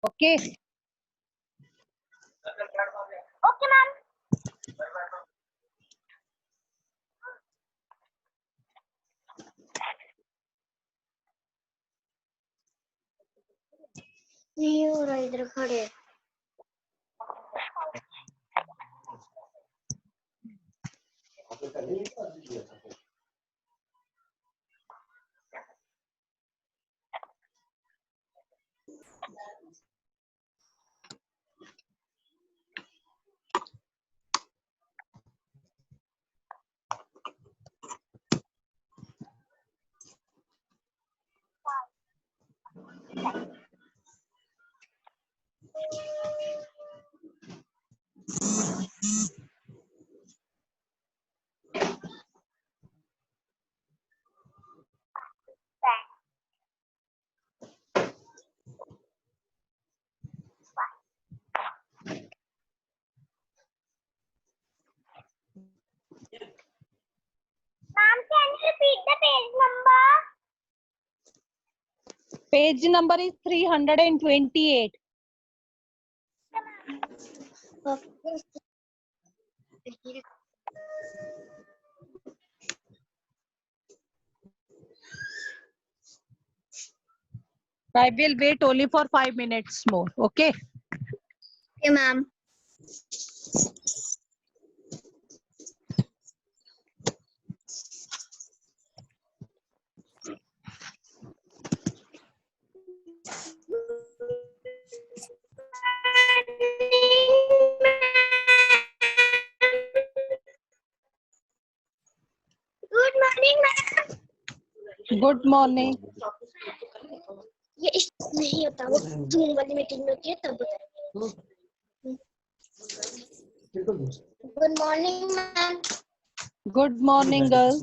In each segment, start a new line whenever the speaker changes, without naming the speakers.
Okay.
Okay, ma'am.
नहीं हो रहा इधर खड़े
Ma'am, can you repeat the page number?
Page number is 328. I will wait only for 5 minutes more. Okay.
Okay, ma'am.
Good morning, ma'am.
Good morning.
ये इस नहीं होता वो जूम वाली मीटिंग में होती है तब होता है good morning ma'am
Good morning, girls.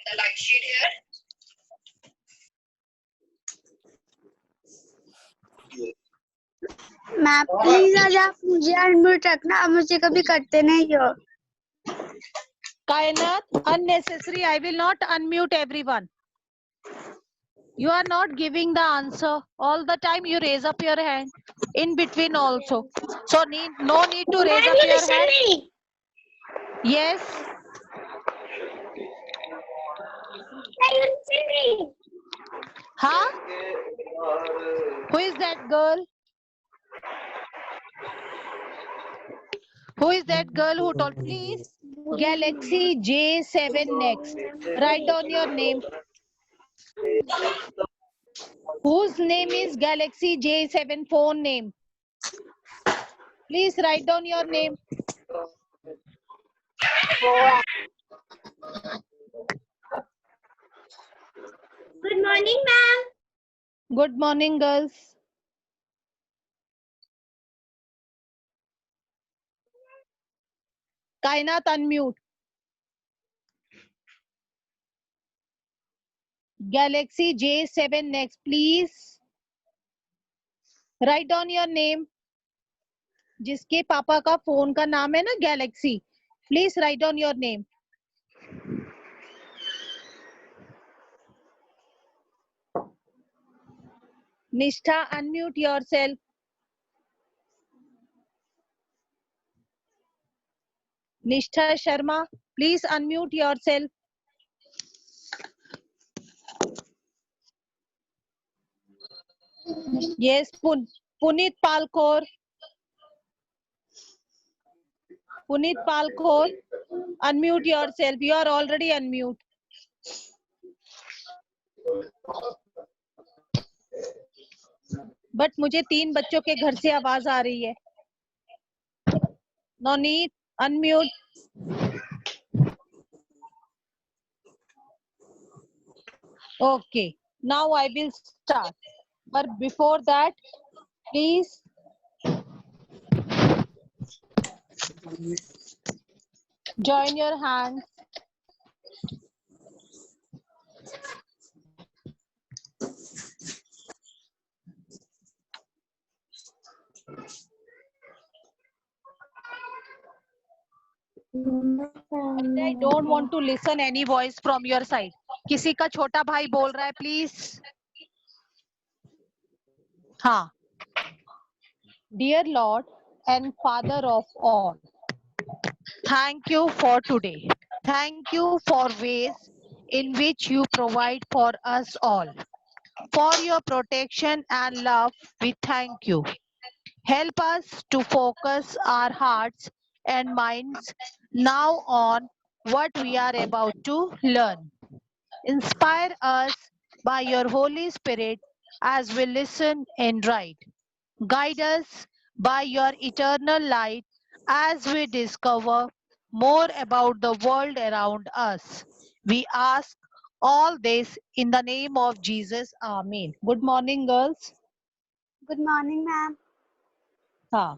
The light sheet here.
Ma'am please आज आप मुझे अनम्यूट रखना आप मुझे कभी करते नहीं हो
Kainat, unnecessary. I will not unmute everyone. You are not giving the answer. All the time you raise up your hand. In between also. So no need to raise
Ma'am,
up
you
your
listen
hand.
me.
Yes.
Ma'am, you listen me.
Huh? Who is that girl? Who is that girl who told, please? Galaxy J7 next. Write down your name. Whose name is Galaxy J7 phone name? Please write down your name.
Good morning, ma'am.
Good morning, girls. Kainat, unmute. Galaxy J7 next, please. Write down your name. जिसके पापा का phone का नाम है ना Galaxy, please write down your name. निष्ठा, unmute yourself. निष्ठा Sharma, please unmute yourself. Yes, Puneet Palkor. Puneet Palkor, unmute yourself. You are already unmute. But मुझे 3 बच्चों के घर से आवाज आ रही है. Navneet, unmute. Okay, now I will start. But before that, please join your hands. I don't want to listen any voice from your side. किसी का छोटा भाई बोल रहा है, please. हाँ. Dear Lord and Father of all, thank you for today. Thank you for ways in which you provide for us all. For your protection and love, we thank you. Help us to focus our hearts and minds now on what we are about to learn. Inspire us by your Holy Spirit as we listen and write. Guide us by your eternal light as we discover more about the world around us. We ask all this in the name of Jesus. Amen. Good morning, girls.
Good morning, ma'am.
Huh.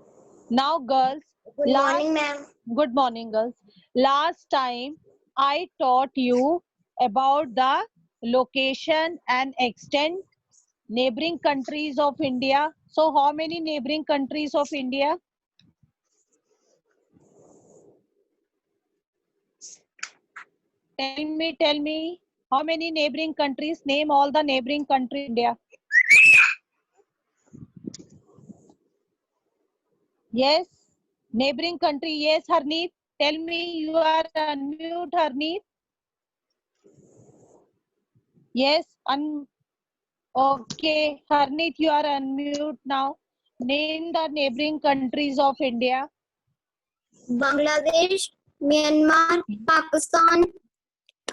Now, girls,
Good morning, ma'am.
good morning, girls. Last time I taught you about the location and extent neighboring countries of India. So, how many neighboring countries of India? Tell me, how many neighboring countries? Name all the neighboring countries in India. Yes, neighboring country. Yes, Harneet. Tell me, you are unmute, Harneet. Yes, okay, Harneet, you are unmute now. Name the neighboring countries of India.
Bangladesh, Myanmar, Pakistan,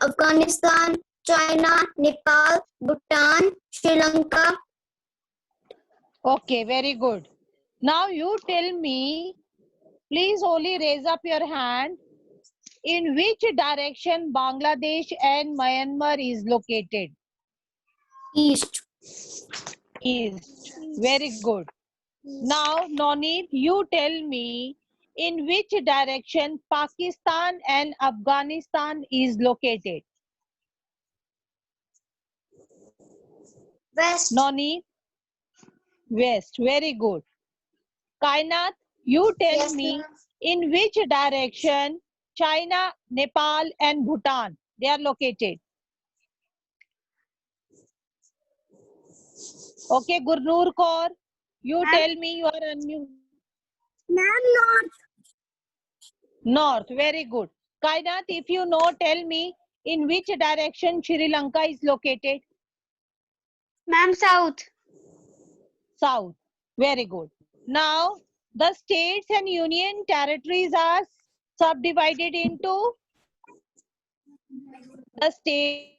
Afghanistan, China, Nepal, Bhutan, Sri Lanka.
Okay, very good. Now you tell me, please only raise up your hand. In which direction Bangladesh and Myanmar is located?
East.
East. Very good. Now, Nonit, you tell me in which direction Pakistan and Afghanistan is located?
West.
Nonit, west. Very good. Kainat, you tell
Yes,
me
ma'am.
in which direction China, Nepal and Bhutan they are located? Okay, Gurnoor Kaur, you tell me, you are unmute.
Ma'am, north.
North, very good. Kainat, if you know, tell me in which direction Sri Lanka is located?
Ma'am, south.
South, very good. Now, the states and union territories are subdivided into the states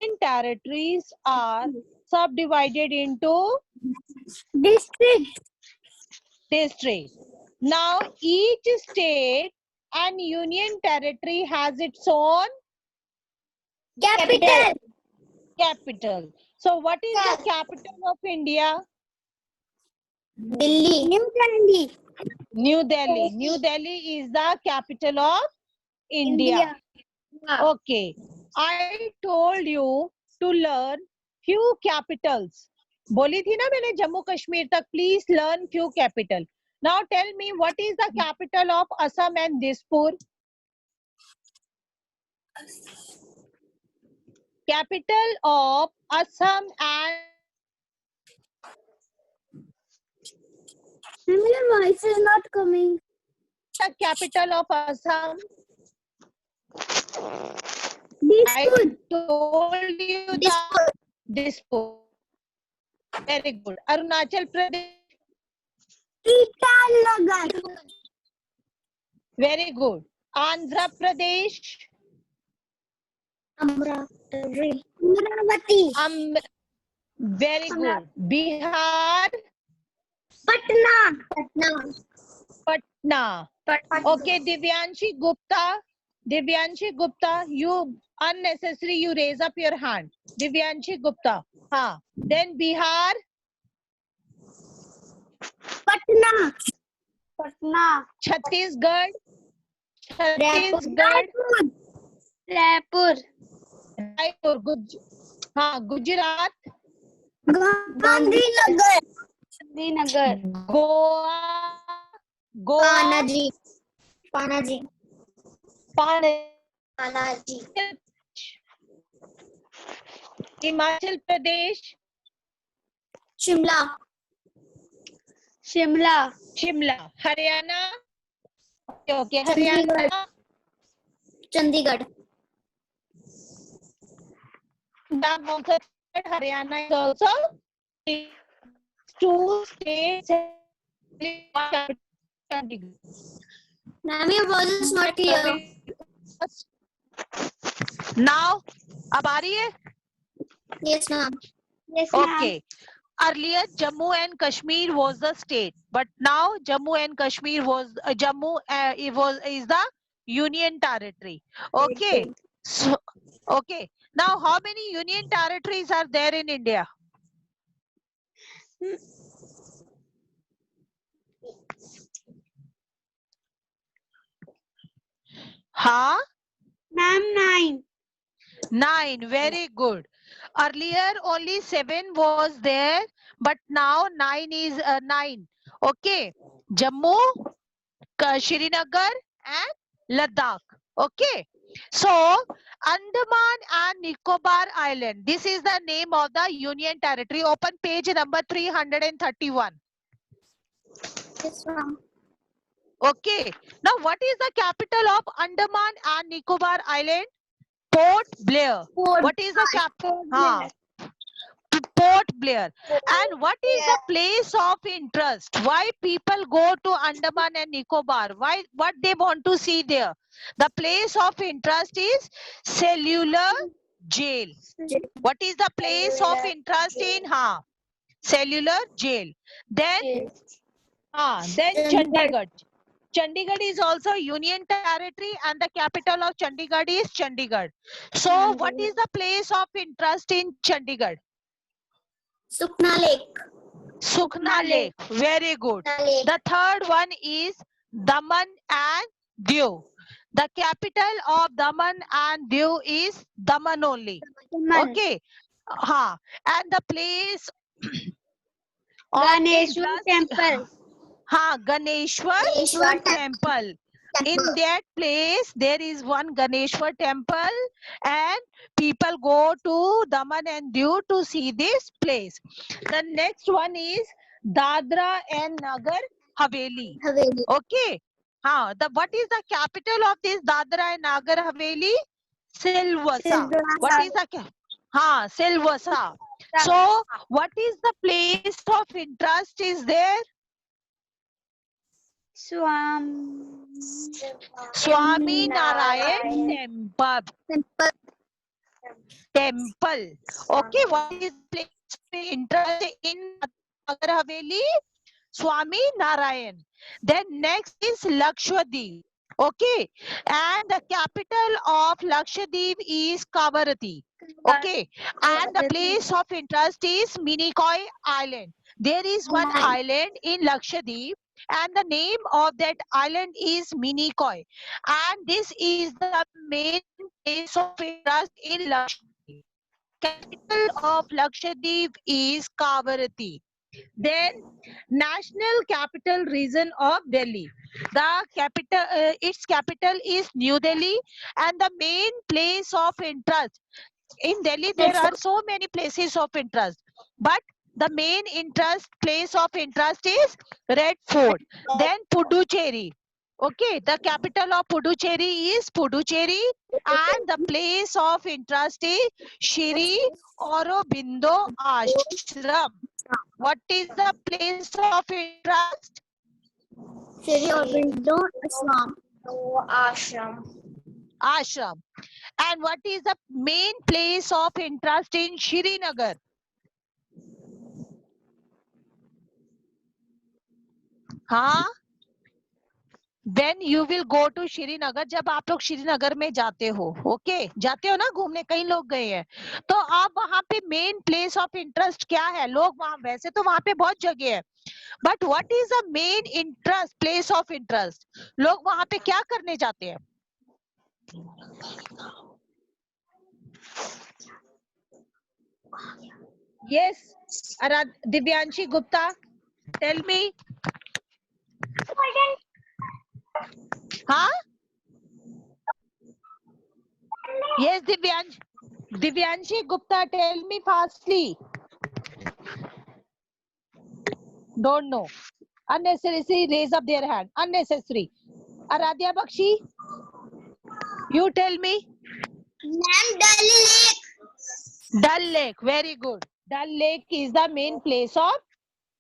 and territories are subdivided into
District.
districts. Now, each state and union territory has its own
Capital.
capital. So, what is the capital of India?
Delhi.
New Delhi.
New Delhi. New Delhi is the capital of India. Okay. I told you to learn few capitals. बोली थी ना मैंने जम्मू कश्मीर तक. Please learn few capital. Now tell me, what is the capital of Assam and Dispur? Capital of Assam and
Your voice is not coming.
the capital of Assam. I
Dispur.
told you the Dispur. Very good. Arunachal Pradesh.
Itanagar.
Very good. Andhra Pradesh.
Amravati.
Very good. Bihar.
Patna.
Patna. Okay, Divyanshi Gupta. Divyanshi Gupta, you unnecessary, you raise up your hand. Divyanshi Gupta. Ha. Then Bihar.
Patna.
Chhattisgarh. Chhattisgarh.
Raipur.
Raipur. Gujarat.
Gandhinagar. Gandhinagar.
Goa.
Panaji. Panaji. Panaji.
Himachal Pradesh,
Shimla. Shimla.
Shimla. Haryana, okay,
Chandigarh.
Haryana.
Chandigarh.
Punjab also, Haryana is also two states. Chandigarh.
Ma'am, your voice is not clear.
Now, अब आ रही है?
Yes, ma'am. Yes, ma'am.
Okay. Earlier, Jammu and Kashmir was the state, but now Jammu and Kashmir was is the union territory. Okay. So, okay. Now, how many union territories are there in India? Huh?
Ma'am, 9.
9. Very good. Earlier, only 7 was there, but now 9 is 9. Okay. Jammu, Srinagar, and Ladakh. Okay. So, Andaman and Nicobar Island. This is the name of the Union Territory. Open page number 331.
Yes, ma'am.
Okay. Now, what is the capital of Andaman and Nicobar Island? Port Blair. What is the capital? Port Blair. And what is the place of interest? Why people go to Andaman and Nicobar? Why? What they want to see there? The place of interest is cellular jail. What is the place of interest in? Cellular jail. Then Chandigarh. Chandigarh is also union territory and the capital of Chandigarh is Chandigarh. So what is the place of interest in Chandigarh?
Sukna Lake.
Sukhna Lake. Very good. The third one is Daman and Diu. The capital of Daman and Diu is Daman only. Okay. And the place of
Ganeshwar Temple.
Ganeshwar Temple. In that place, there is one Ganeshwar temple, and people go to Daman and Diu to see this place. The next one is Dadra and Nagar Haveli. Okay. What is the capital of this Dadra and Nagar Haveli? Silvassa. What is the Silvassa. So, what is the place of interest is there? Swami Narayan Temple. Okay, what is the place of interest in Nagar Haveli? Swami Narayan. Then next is Lakshadweep. Okay, and the capital of Lakshadweep is Kavaratti. Okay, and the place of interest is Minicoy Island. There is one island in Lakshadweep, and the name of that island is Minicoy. And this is the main place of interest in Lakshadweep. Capital of Lakshadweep is Kavaratti. Then national capital region of Delhi. The capital, its capital is New Delhi, and the main place of interest in Delhi. There are so many places of interest, but the main place of interest is Red Fort. Then Puducherry. Okay, the capital of Puducherry is Puducherry, and the place of interest is Shri Aurobindo Ashram. What is the place of interest?
Shri Aurobindo
Ashram. And what is the main place of interest in Srinagar? When you will go to Srinagar, जब आप लोग श्रीनगर में जाते हो, okay, जाते हो ना घूमने, कई लोग गए हैं, तो आप वहां पे मेन प्लेस ऑफ इंटरेस्ट क्या है? लोग वहां, वैसे तो वहां पे बहुत जगह है, but what is the main interest, place of interest? लोग वहां पे क्या करने जाते हैं? Yes, Divyanshi Gupta, tell me. Yes, Divyanshi Gupta, tell me fastly. Don't know. Unnecessary, raise up their hand. Unnecessary. Aradhya Bakshi, you tell me.
Ma'am, Dal Lake.
Dal Lake, very good. Dal Lake is the main place of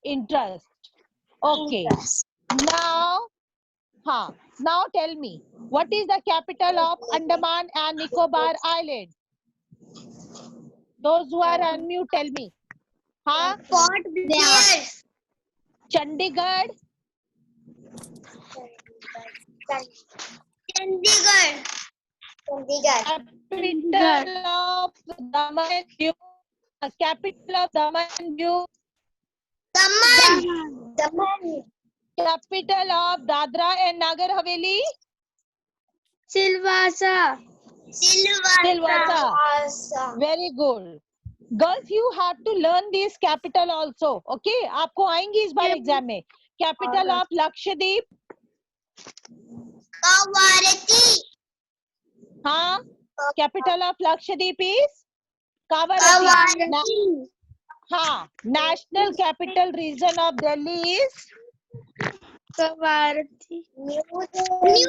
interest. Okay. Now tell me, what is the capital of Andaman and Nicobar Island? Those who are unmute, tell me.
Port Blair.
Chandigarh,
Chandigarh.
capital of Daman and Diu. Capital of Daman and Diu.
Daman.
Capital of Dadra and Nagar Haveli.
Silvassa.
Silvassa. Very good. Girls, you have to learn this capital also. Okay, आपको आएंगी इस बार exam में. Capital of Lakshadweep.
Kavarati.
हाँ. Capital of Lakshadweep is Kavarati.
Kavarati.
हाँ. National capital region of Delhi is
Kavarati.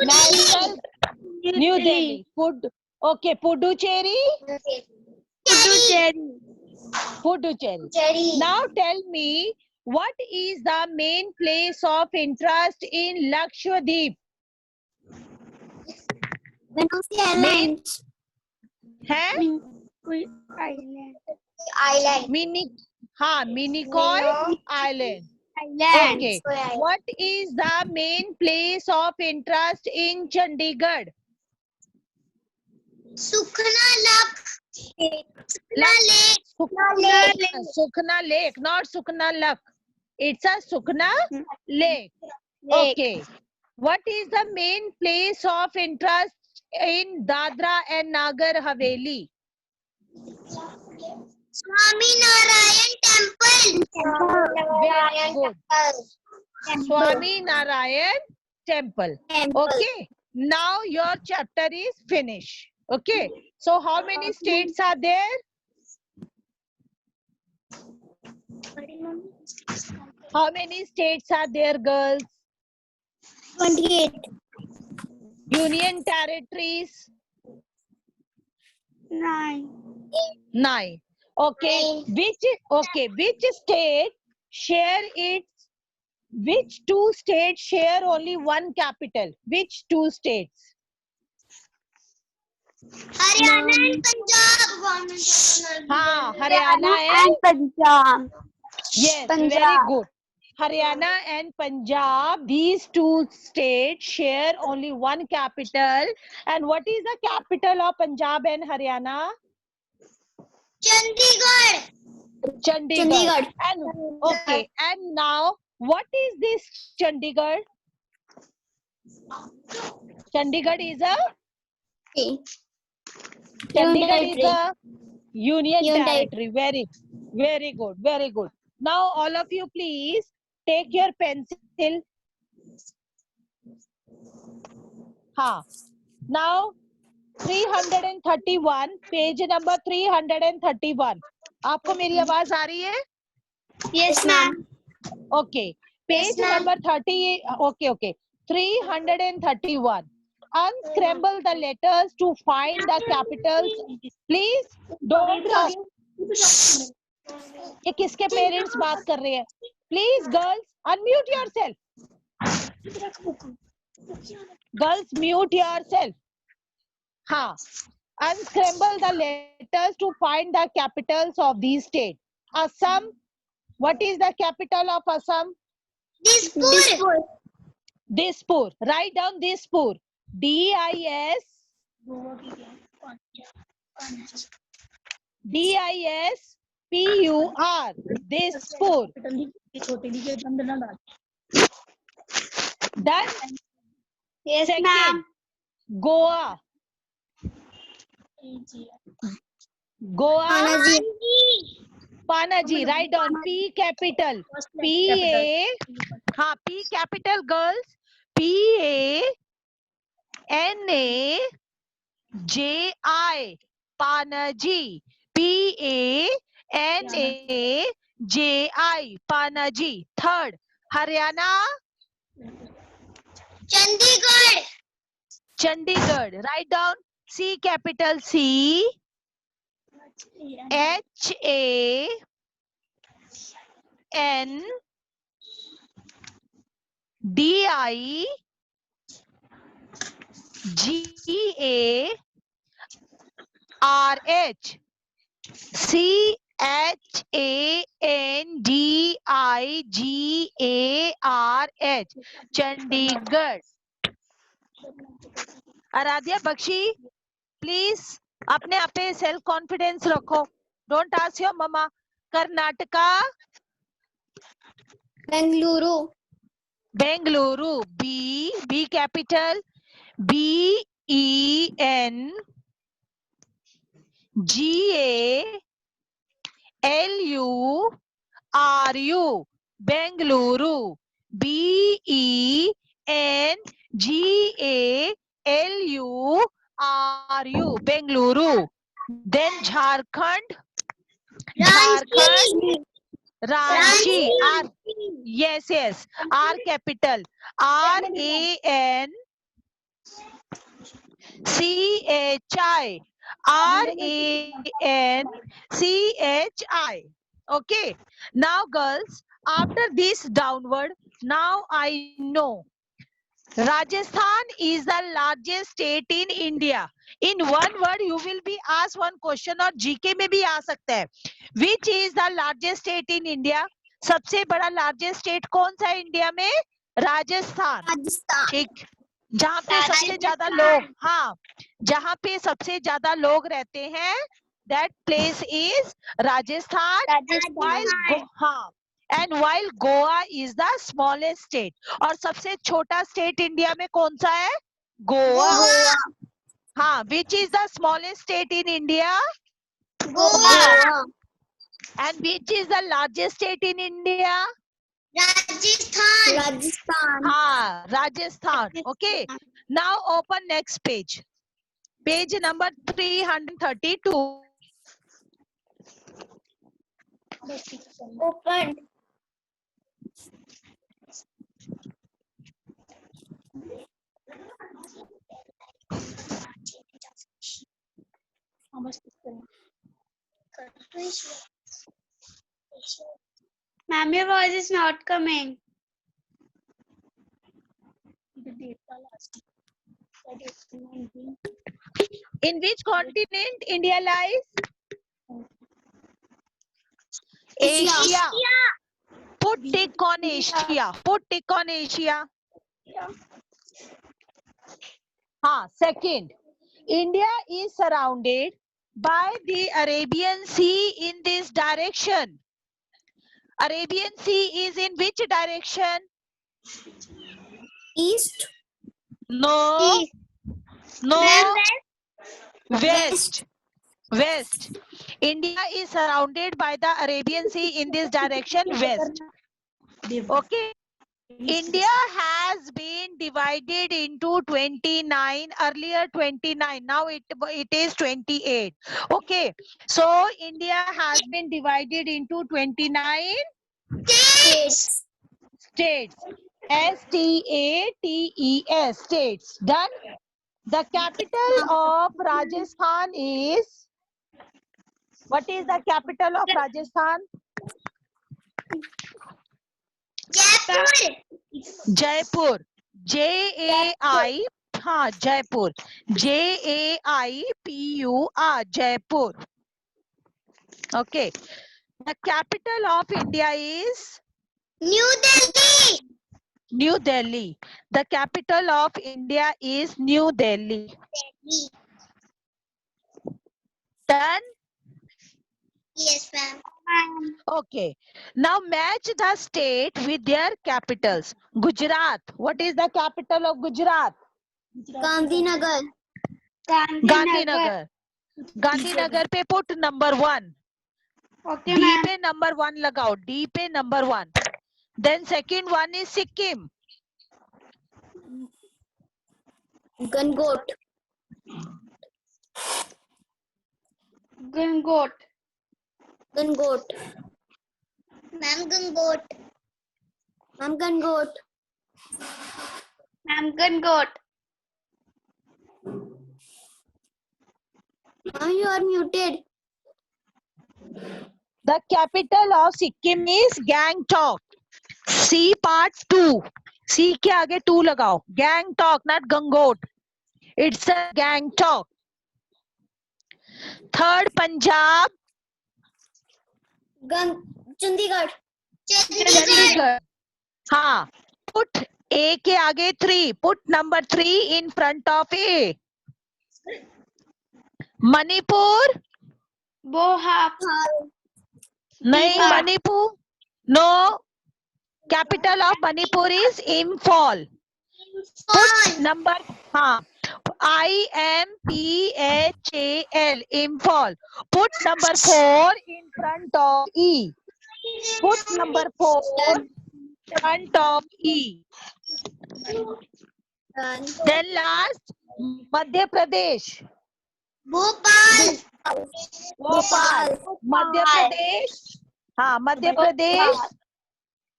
National New Delhi. Okay, Puducherry. Puducherry. Now tell me, what is the main place of interest in Lakshadweep? Main है
Island.
Minicoy Island. Okay. What is the main place of interest in Chandigarh?
Sukhna Lake.
Sukhna Lake, not Sukhna Lake. It's a Sukhna Lake. Okay. What is the main place of interest in Dadra and Nagar Haveli?
Swami Narayan Temple.
Very good. Swami Narayan Temple. Okay. Now your chapter is finished. Okay. So how many states are there? How many states are there, girls?
28.
Union territories?
9.
9. Okay. Which state share its which two states share only one capital? Which two states?
Haryana and Punjab.
Haryana and
Punjab.
yes,
Punjab.
very good. Haryana and Punjab, these two states share only one capital. And what is the capital of Punjab and Haryana?
Chandigarh.
Chandigarh. And okay, and now what is this Chandigarh? Chandigarh is a union territory. Very good, very good. Now all of you please take your pencil. Now 331, page number 331. आपको मेरी आवाज आ रही है?
Yes, ma'am.
Okay. Page number 30. Okay. 331. Unscramble the letters to find the capitals. Please don't rush. ये किसके parents बात कर रहे हैं? Please girls, unmute yourself. Girls, mute yourself. Unscramble the letters to find the capitals of these states. Assam. What is the capital of Assam?
Dispur.
Dispur. Write down Dispur. D-I-S. D-I-S-P-U-R. Dispur. Done?
Yes,
Second,
ma'am.
Goa. Goa. Panaji. Write down P capital. P-A. P capital girls. P-A-N-A-G-I. J-I, Panaji. P-A-N-A-J-I, Panaji. Third, Haryana,
Chandigarh.
Chandigarh. Write down C capital C, H-A-N-D-I-G-A-R-H. Chandigarh. Chandigarh. Aaradhya Bakshi, please अपने आप पे self confidence रखो. Don't ask your mamma. Karnataka,
Bengaluru.
Bengaluru. B capital BENGALURU. Bengaluru. BENGALURU. Bengaluru. Then Jharkhand. Jharkhand. Ranchi. R. Yes. R capital. RANCHI. RANCHI. Okay. Now, girls, after this downward, now I know Rajasthan is the largest state in India. In one word, you will be asked one question और GK में भी आ सकता है. Which is the largest state in India? सबसे बड़ा largest state कौन सा है इंडिया में? राजस्थान.
राजस्थान.
ठीक. जहाँ पे सबसे ज्यादा लोग, हाँ, जहाँ पे सबसे ज्यादा लोग रहते हैं, that place is Rajasthan. While Goa is the smallest state. और सबसे छोटा state इंडिया में कौन सा है? गोवा. हाँ, which is the smallest state in India?
Goa.
And which is the largest state in India?
Rajasthan.
हाँ, Rajasthan. Okay. Now open next page. Page number 332.
Open. Ma'am, your voice is not coming.
In which continent India lies? Asia. Put tick on Asia. Put tick on Asia. Second, India is surrounded by the Arabian Sea in this direction. Arabian Sea is in which direction?
East.
No.
East.
No. West. West. India is surrounded by the Arabian Sea in this direction, west. Okay. India has been divided into 29, earlier 29, now it is 28. Okay. So India has been divided into 29
States.
states. S-T-A-T-E-S, states. Done. The capital of Rajasthan is, what is the capital of Rajasthan?
Jaipur.
Jaipur. J-A-I, Jaipur. J-A-I-P-U-R, Jaipur. Okay. The capital of India is
New Delhi.
New Delhi. The capital of India is New Delhi. Done?
Yes, ma'am.
Okay. Now match the state with their capitals. Gujarat. What is the capital of Gujarat?
Gandhinagar.
Gandhinagar. Gandhinagar पे put number 1.
Okay,
D
ma'am.
पे number 1 लगाओ. D पे number 1. Then second one is Sikkim.
Gangot. Gungoat.
Gungoat. Ma'am, gungoat. Ma'am, gungoat.
Ma'am, gungoat.
Ma'am, you are muted.
The capital of Sikkim is Gangtok. C part 2. C के आगे 2 लगाओ. Gangtok, not Gangot. It's a Gangtok. Third, Punjab.
Chandigarh.
Chandigarh. हाँ. Put A के आगे 3. Put number 3 in front of A. Manipur.
Bohap.
नहीं,
Bihar.
Manipur. No. Capital of Manipur is Imphal. Put number IMPHAL, Imphal. Put number 4 in front of E. Put number 4 in front of E. Then last, Madhya Pradesh.
Bhopal.
Bhopal. Madhya Pradesh. Madhya Pradesh.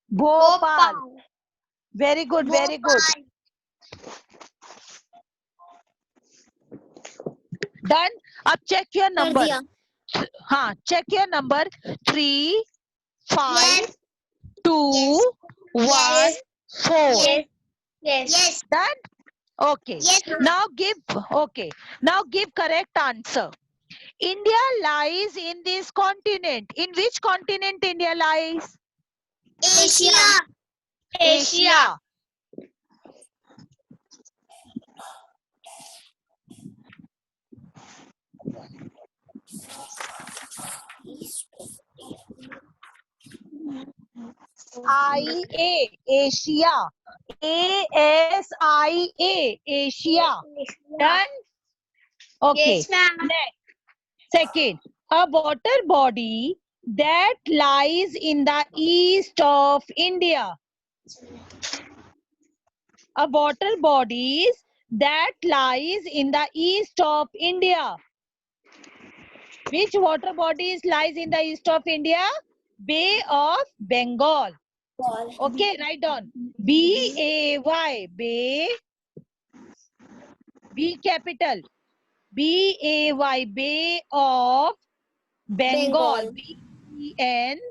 Bhopal. Very good, very good. Done. अब check your number. Check your number. 3, 5, 2, 1, 4.
Yes.
Done. Okay.
Yes, ma'am.
Now give correct answer. India lies in this continent. In which continent India lies?
Asia.
Asia. IA, Asia. ASIA, Asia. Done? Okay.
Yes, ma'am.
Next. Second, a water body that lies in the east of India. A water bodies that lies in the east of India. Which water bodies lies in the east of India? Bay of Bengal. Okay, write down. B-A-Y, Bay. B capital. B-A-Y, Bay of Bengal.
Bengal.
B-E-N-G-A-L,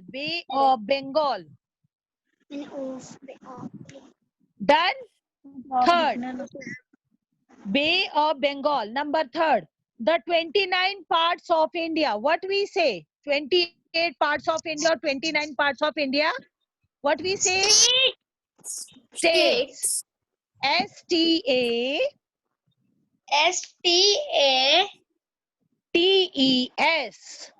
Bay of Bengal. Done? Third, Bay of Bengal. Number third, the 29 parts of India. What we say? 28 parts of India or 29 parts of India? What we say? States. S-T-A.
S-T-A.
T-E-S.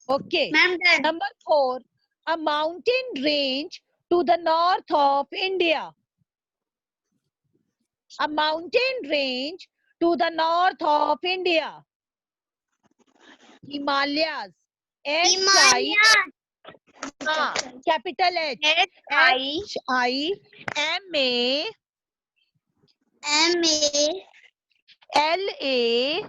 Okay.
Ma'am, done.
Number 4, a mountain range to the north of India. A mountain range to the north of India. Himalayas. H-I, capital H. H-I-M-A. L-A.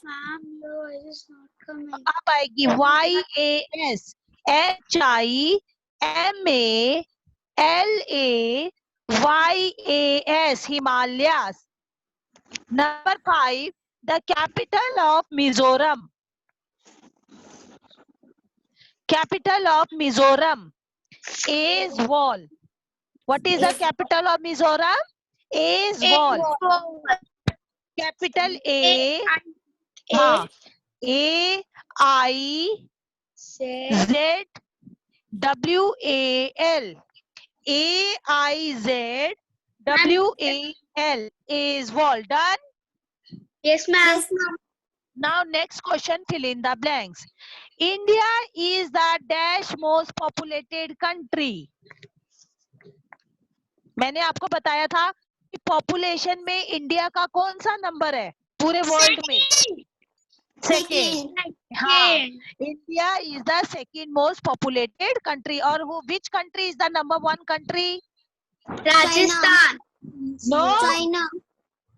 Ma'am, your voice is not coming.
अब आएगी Y-A-S. H-I-M-A-L-A-Y-A-S. Himalayas. Number 5, the capital of Mizoram. Capital of Mizoram. Aizawl. What is the capital of Mizoram? Aizawl. Capital A. A-I-Z-W-A-L. A-I-Z-W-A-L. Aizawl. Done?
Yes, ma'am.
Now next question, fill in the blanks. India is the dash most populated country. मैंने आपको बताया था population में India का कौन सा number है पूरे वर्ल्ड में? सेकेंड. हाँ, India is the second most populated country. और which country is the number 1 country?
Rajasthan.
No,
China.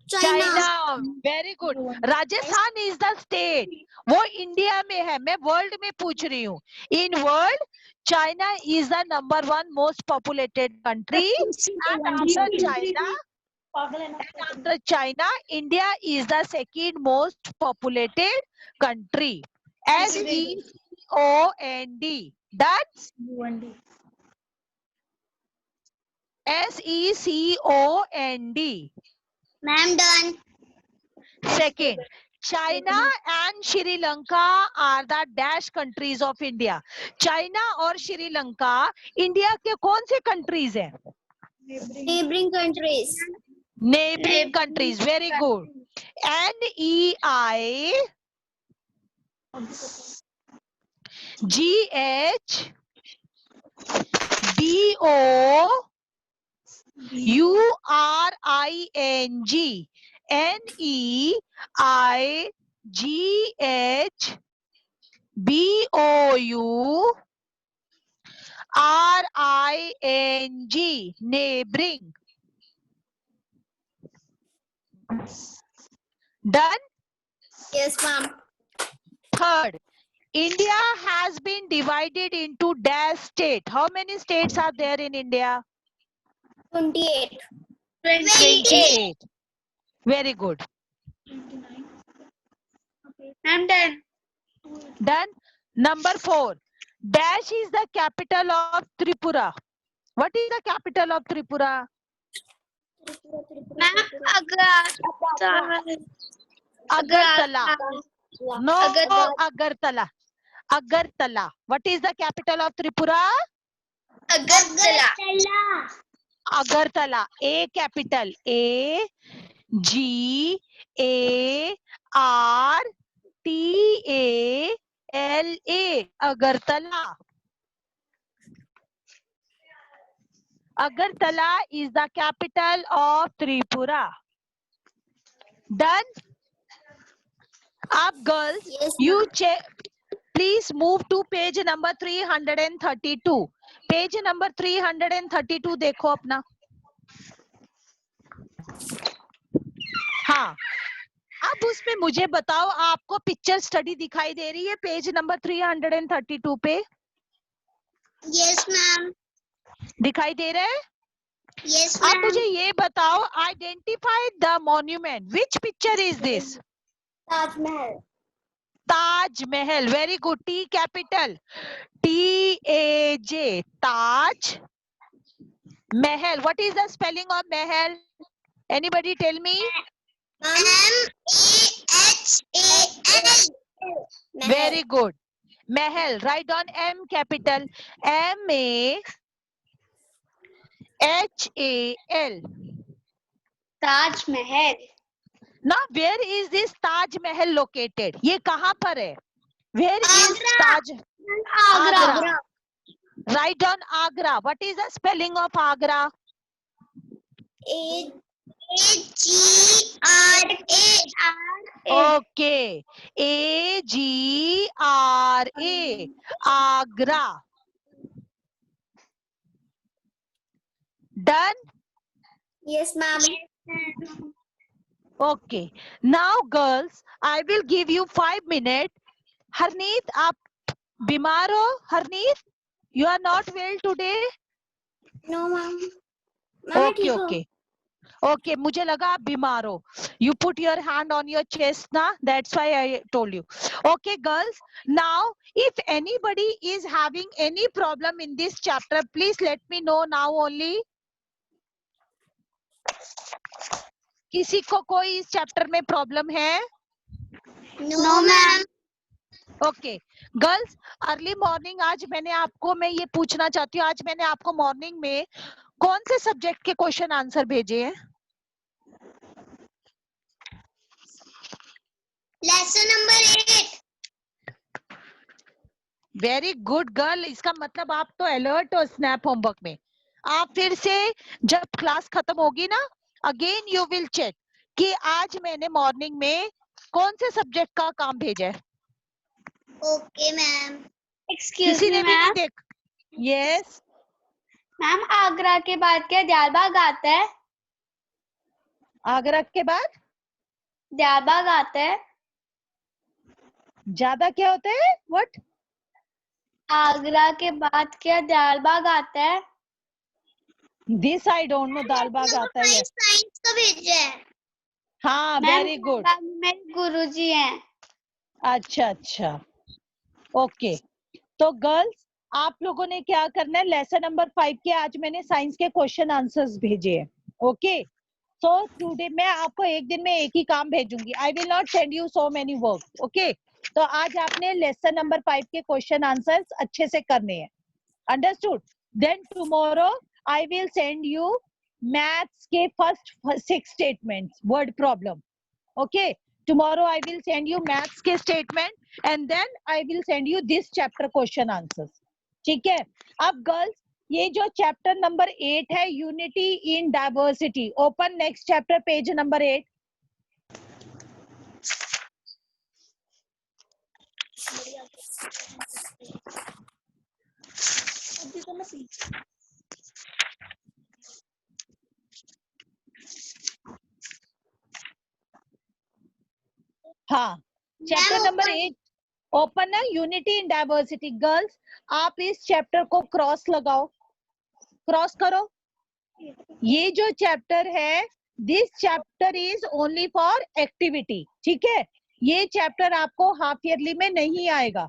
China. Very good. Rajasthan is the state, वो इंडिया में है, मैं वर्ल्ड में पूछ रही हूँ. In world China is the number 1 most populated country. After China, India is the second most populated country. SECOND. Done? SECOND.
Ma'am, done.
Second, China and Sri Lanka are the dash countries of India. China और Sri Lanka India के कौन से countries हैं?
Neighboring countries.
Neighboring countries. Very good. NEI GH BO URING. NEI GH BOU RING. Neighboring. Done?
Yes, ma'am.
Third, India has been divided into dash state. How many states are there in India?
28.
28. Very good.
I'm done.
Done. Number 4. Dash is the capital of Tripura. What is the capital of Tripura?
Ma'am,
Agartala. No, Agartala. Agartala. What is the capital of Tripura?
Agartala.
Agartala. A capital. A G A R T A L A. Agartala. Agartala is the capital of Tripura. Done? Up, girls.
Yes,
You check. Please move to page number 332. Page number 332 देखो अपना. हाँ, अब उसमें मुझे बताओ, आपको picture study दिखाई दे रही है पेज नंबर 332 पे?
Yes, ma'am.
दिखाई दे रहा है?
Yes,
अब मुझे ये बताओ, identify the monument. Which picture is this?
Taj Mahal.
Taj Mahal. Very good. T capital. TAJ. Taj Mahal. What is the spelling of Mahal? Anybody tell me?
M-A-H-A-L.
Very good. Mahal. Write down M capital. MAHAL.
Taj Mahal.
Now, where is this Taj Mahal located? ये कहाँ पर है? Where is Taj?
Agra.
Write down Agra. What is the spelling of Agra?
A-G-R-A.
Okay. AGRA. Agra. Done?
Yes, ma'am.
Okay. Now, girls, I will give you 5 minutes. Harneet, आप बीमार हो? Harneet, you are not well today?
No, ma'am.
Okay, okay. Okay, मुझे लगा आप बीमार हो. You put your hand on your chest ना, that's why I told you. Okay, girls. Now, if anybody is having any problem in this chapter, please let me know now only. किसी को कोई इस चैप्टर में problem है?
No, ma'am.
Okay girls, early morning आज मैं ये पूछना चाहती हूँ, आज मैंने आपको मॉर्निंग में कौन से सब्जेक्ट के क्वेश्चन आंसर भेजे हैं?
Lesson number 8.
Very good girl. इसका मतलब आप तो अलर्ट हो स्नैप होमवर्क में. आप फिर से जब क्लास खत्म होगी ना, अगेन यू विल चेक कि आज मैंने मॉर्निंग में कौन से सब्जेक्ट का काम भेजा है.
Okay ma'am.
एक्सक्यूज
किसी
मी
ने भी नहीं
मैम.
देख. यस.
मैम आगरा के बाद क्या दयालबाग आता है?
आगरा के बाद
दयालबाग आता है.
ज्यादा क्या होता है? व्हाट?
आगरा के बाद क्या दयालबाग आता है?
This I don't know. Dalbagh आता है.
साइंस का भेजा है.
हाँ,
मैम
वेरी गुड.
दयालबाग में मेरे गुरुजी हैं.
अच्छा अच्छा, ओके. तो गर्ल्स, आप लोगों ने क्या करना है, लेसन नंबर 5 के आज मैंने साइंस के क्वेश्चन आंसर्स भेजे हैं. ओके. सो टुडे मैं आपको एक दिन में एक ही काम भेजूंगी. I will not send you so many work. Okay. तो आज आपने लेसन नंबर 5 के क्वेश्चन आंसर्स अच्छे से करने हैं. Understood? Then tomorrow I will send you maths के first 6 statements, word problem. Okay, tomorrow I will send you maths के statement and then I will send you this chapter question answers. ठीक है. अब girls, ये जो chapter number 8 है, unity in diversity, open next chapter page number 8. हाँ, chapter number 8 open है, unity in diversity. Girls, आप इस चैप्टर को क्रॉस लगाओ, क्रॉस करो. ये जो चैप्टर है, this chapter is only for activity. ठीक है. ये चैप्टर आपको हाफ ईयरली में नहीं आएगा.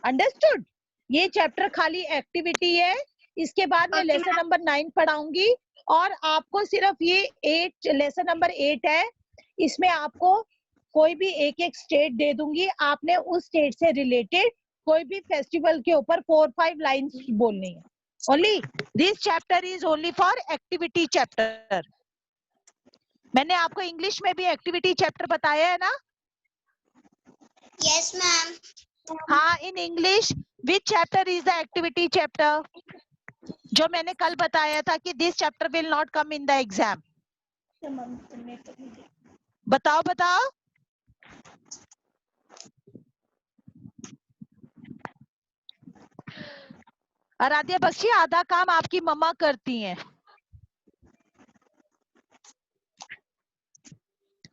अंडरस्टूड? ये चैप्टर खाली एक्टिविटी है. इसके बाद मैं लेसन नंबर 9 पढ़ाऊंगी और आपको सिर्फ ये 8 लेसन नंबर 8 है, इसमें आपको कोई भी एक एक स्टेट दे दूंगी. आपने उस स्टेट से रिलेटेड कोई भी फेस्टिवल के ऊपर 4-5 लाइंस बोलनी है. Only this chapter is only for activity chapter. मैंने आपको इंग्लिश में भी एक्टिविटी चैप्टर बताया है ना?
Yes ma'am.
हाँ, in English which chapter is the activity chapter? जो मैंने कल बताया था कि this chapter will not come in the exam. बताओ बताओ. आराध्या बख्शी, आधा काम आपकी मम्मा करती हैं.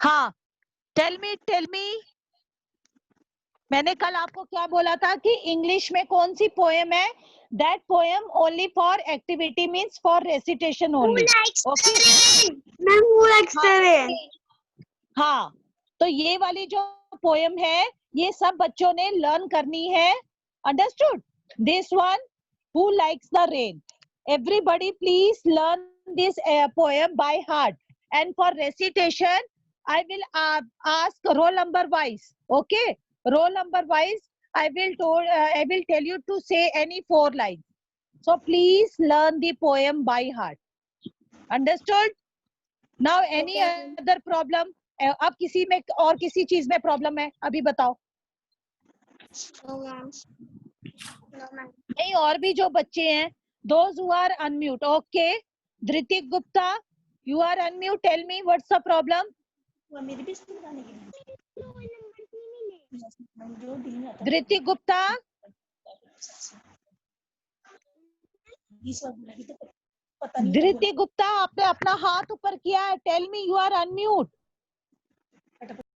हाँ, टेल मी. मैंने कल आपको क्या बोला था कि इंग्लिश में कौन सी पोएम है? That poem only for activity means for recitation only. Okay.
Ma'am who likes the rain?
हाँ, तो ये वाली जो पोएम है, ये सब बच्चों ने लर्न करनी है. Understood? This one, who likes the rain. Everybody please learn this poem by heart. And for recitation I will ask roll number wise. Okay, roll number wise I will tell you to say any 4 lines. So please learn the poem by heart. Understood? Now any other problem? अब किसी में और किसी चीज में problem है? अभी बताओ. नहीं, और भी जो बच्चे हैं, those who are unmute. Okay, Dhritik Gupta, you are unmute. Tell me what's the problem? धृतिक Gupta, धृतिक Gupta, आपने अपना हाथ ऊपर किया है. Tell me, you are unmute.